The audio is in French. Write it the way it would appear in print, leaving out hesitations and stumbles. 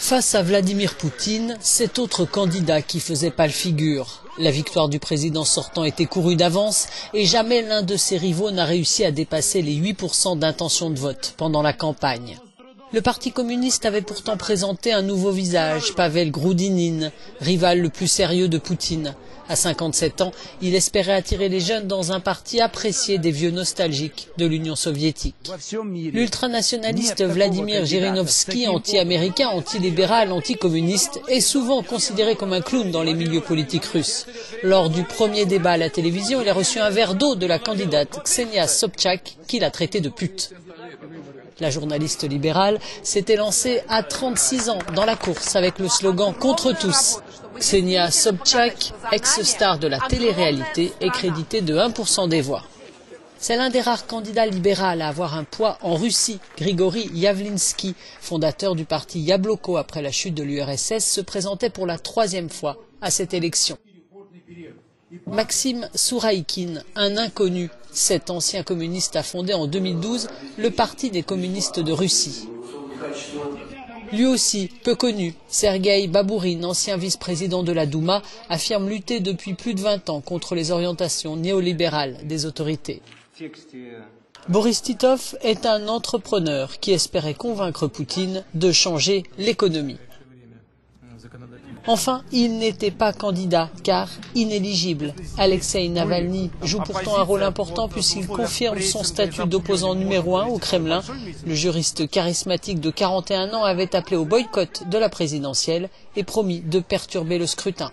Face à Vladimir Poutine, cet autre candidat qui faisait pâle figure. La victoire du président sortant était courue d'avance et jamais l'un de ses rivaux n'a réussi à dépasser les 8% d'intention de vote pendant la campagne. Le Parti communiste avait pourtant présenté un nouveau visage, Pavel Grudinin, rival le plus sérieux de Poutine. À 57 ans, il espérait attirer les jeunes dans un parti apprécié des vieux nostalgiques de l'Union soviétique. L'ultranationaliste Vladimir Zhirinovski, anti-américain, anti-libéral, anti-communiste, est souvent considéré comme un clown dans les milieux politiques russes. Lors du premier débat à la télévision, il a reçu un verre d'eau de la candidate Ksenia Sobchak, qui l'a traité de pute. La journaliste libérale s'était lancée à 36 ans dans la course avec le slogan « Contre tous ». Ksenia Sobchak, ex-star de la télé-réalité, est créditée de 1% des voix. C'est l'un des rares candidats libéraux à avoir un poids en Russie. Grigori Yavlinsky, fondateur du parti Yabloko après la chute de l'URSS, se présentait pour la 3e fois à cette élection. Maxime Souraïkine, un inconnu. Cet ancien communiste a fondé en 2012 le Parti des communistes de Russie. Lui aussi, peu connu, Sergueï Babourine, ancien vice-président de la Douma, affirme lutter depuis plus de 20 ans contre les orientations néolibérales des autorités. Boris Titov est un entrepreneur qui espérait convaincre Poutine de changer l'économie. Enfin, il n'était pas candidat, car inéligible. Alexeï Navalny joue pourtant un rôle important puisqu'il confirme son statut d'opposant numéro 1 au Kremlin. Le juriste charismatique de 41 ans avait appelé au boycott de la présidentielle et promis de perturber le scrutin.